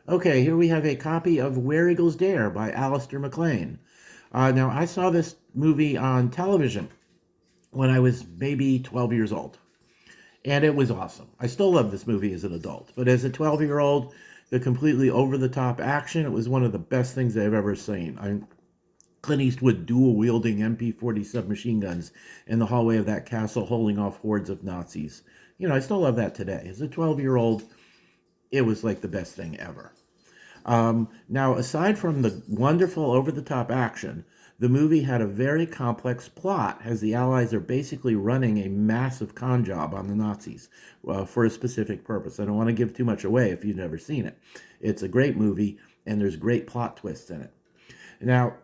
Okay, here we have a copy of Where Eagles Dare by Alistair MacLean. Now, I saw this movie on television when I was maybe 12 years old, and it was awesome. I still love this movie as an adult, but as a 12-year-old, the completely over-the-top action, it was one of the best things I've ever seen. Clint Eastwood dual-wielding MP-40 submachine guns in the hallway of that castle, holding off hordes of Nazis. I still love that today. As a 12-year-old, it was like the best thing ever. Now, aside from the wonderful over the top action, the movie had a very complex plot as the Allies are basically running a massive con job on the Nazis for a specific purpose. I don't want to give too much away if you've never seen it. It's a great movie, and there's great plot twists in it. Now,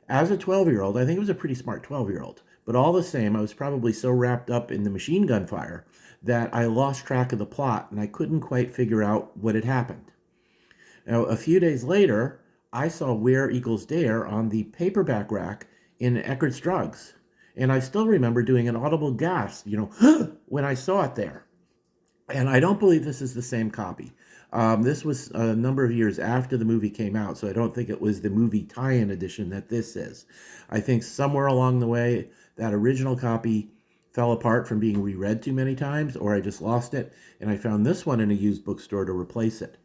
as a 12-year-old, I think it was a pretty smart 12-year-old, but all the same, I was probably so wrapped up in the machine gun fire that I lost track of the plot and I couldn't quite figure out what had happened. Now, a few days later, I saw Where Eagles Dare on the paperback rack in Eckert's Drugs. And I still remember doing an audible gasp, when I saw it there. And I don't believe this is the same copy. This was a number of years after the movie came out, so I don't think it was the movie tie-in edition that this is. I think somewhere along the way, that original copy fell apart from being reread too many times, or I just lost it, and I found this one in a used bookstore to replace it.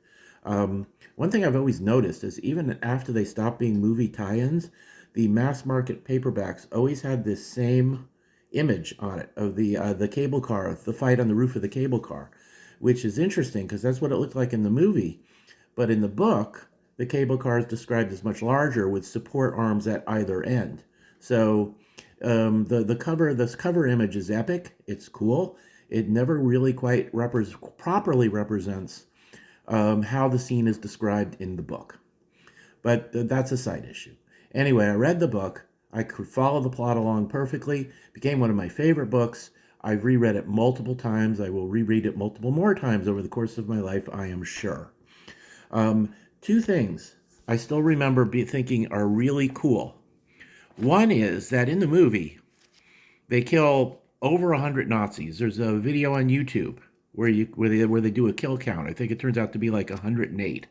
One thing I've always noticed is even after they stopped being movie tie-ins, the mass market paperbacks always had this same image on it of the cable car, the fight on the roof of the cable car, which is interesting because that's what it looked like in the movie. But in the book, the cable car is described as much larger with support arms at either end. So the cover, this cover image is epic. It's cool. It never really quite properly represents how the scene is described in the book. But that's a side issue. Anyway, I read the book. I could follow the plot along perfectly. It became one of my favorite books. I've reread it multiple times. I will reread it multiple more times over the course of my life, I am sure. Two things I still remember thinking are really cool. One is that in the movie, they kill over 100 Nazis. There's a video on YouTube where they do a kill count. I think it turns out to be like 108.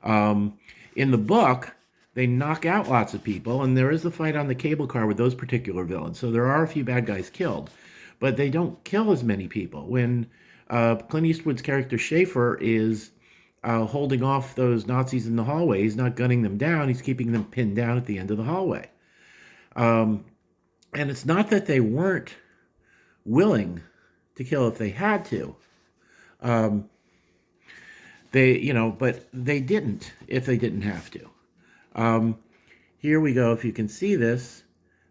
In the book, they knock out lots of people, and there is a fight on the cable car with those particular villains. So there are a few bad guys killed, but they don't kill as many people. When Clint Eastwood's character Schaefer is holding off those Nazis in the hallway, he's not gunning them down, he's keeping them pinned down at the end of the hallway. Um, and it's not that they weren't willing to kill if they had to. Um, but they didn't if they didn't have to. Um, Here we go. If you can see this,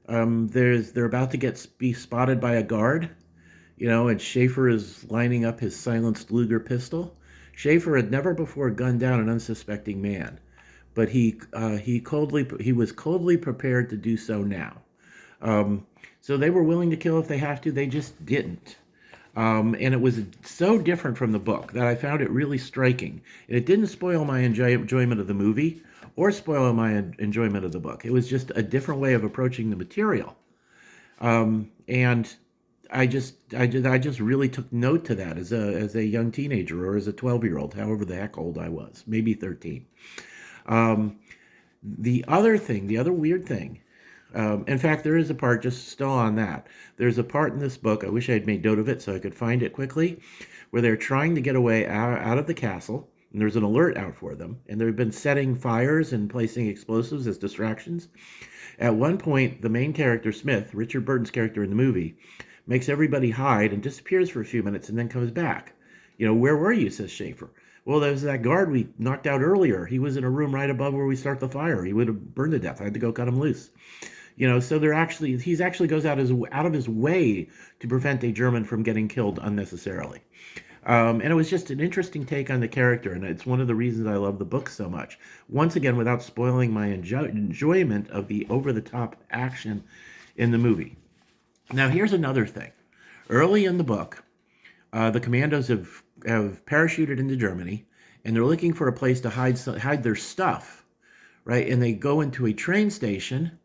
they're about to be spotted by a guard, and Schaefer is lining up his silenced Luger pistol. Schaefer had never before gunned down an unsuspecting man, but he was coldly prepared to do so now. So they were willing to kill if they have to. They just didn't. And it was so different from the book that I found it really striking. And it didn't spoil my enjoyment of the movie or spoil my enjoyment of the book. It was just a different way of approaching the material. And I just really took note to that as a young teenager or as a 12-year-old, however the heck old I was, maybe 13. Um, the other weird thing, in fact, there is a part just still on that. There's a part in this book, I wish I had made note of it so I could find it quickly, where they're trying to get away out of the castle, and there's an alert out for them, and they've been setting fires and placing explosives as distractions. At one point, the main character, Smith, Richard Burton's character in the movie, makes everybody hide and disappears for a few minutes and then comes back. Where were you, says Schaefer. Well, there's that guard we knocked out earlier. He was in a room right above where we start the fire. He would have burned to death. I had to go cut him loose. So he's actually goes out of his way to prevent a German from getting killed unnecessarily. And it was just an interesting take on the character, and it's one of the reasons I love the book so much. Once again, without spoiling my enjoyment of the over-the-top action in the movie. Now, here's another thing. Early in the book, the commandos have parachuted into Germany, and they're looking for a place to hide their stuff, right? And they go into a train station,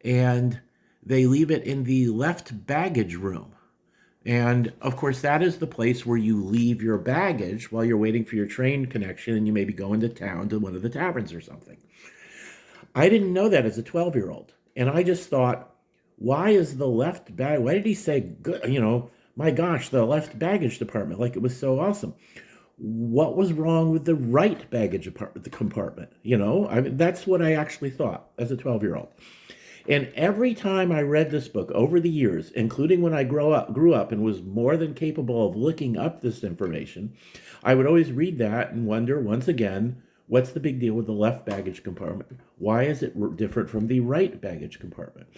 and they leave it in the left baggage room. And of course, that is the place where you leave your baggage while you're waiting for your train connection and you maybe go into town to one of the taverns or something. I didn't know that as a 12-year-old. And I just thought, why is the left bag, why did he say, good, my gosh, the left baggage department, like it was so awesome. What was wrong with the right baggage compartment? I mean, that's what I actually thought as a 12-year-old. And every time I read this book over the years, including when I grew up and was more than capable of looking up this information, I would always read that and wonder once again, what's the big deal with the left baggage compartment? Why is it different from the right baggage compartment?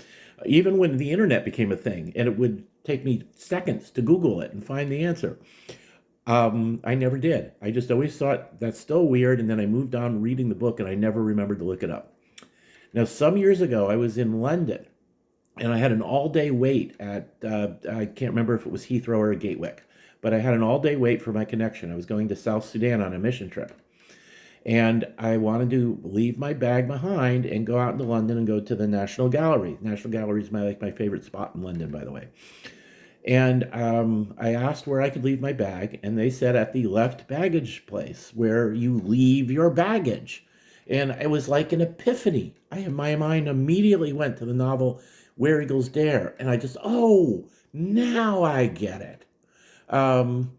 Even when the internet became a thing and it would take me seconds to Google it and find the answer, I never did. I just always thought that's still weird. And then I moved on reading the book and I never remembered to look it up. Now, some years ago, I was in London and I had an all day wait at, I can't remember if it was Heathrow or Gatwick, but I had an all day wait for my connection. I was going to South Sudan on a mission trip. And I wanted to leave my bag behind and go out into London and go to the National Gallery. National Gallery is my favorite spot in London, by the way. And I asked where I could leave my bag, and they said at the left baggage place where you leave your baggage. And it was like an epiphany. My mind immediately went to the novel Where Eagles Dare, and I just, oh, now I get it. Um,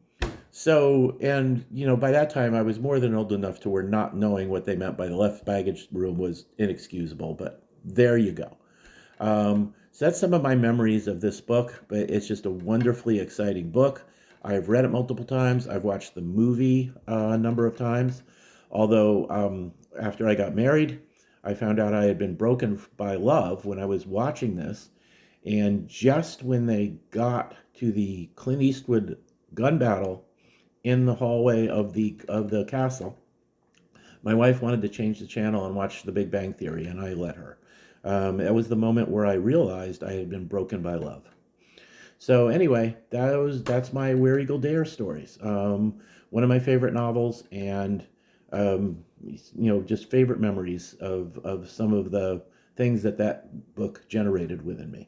and by that time I was more than old enough to where not knowing what they meant by the left baggage room was inexcusable. But there you go. So that's some of my memories of this book, but it's just a wonderfully exciting book. I've read it multiple times. I've watched the movie a number of times. Although after I got married, I found out I had been broken by love when I was watching this. And just when they got to the Clint Eastwood gun battle in the hallway of the castle, my wife wanted to change the channel and watch The Big Bang Theory, and I let her. That was the moment where I realized I had been broken by love. So anyway, that's my Where Eagle Dare stories. One of my favorite novels, and just favorite memories of some of the things that book generated within me.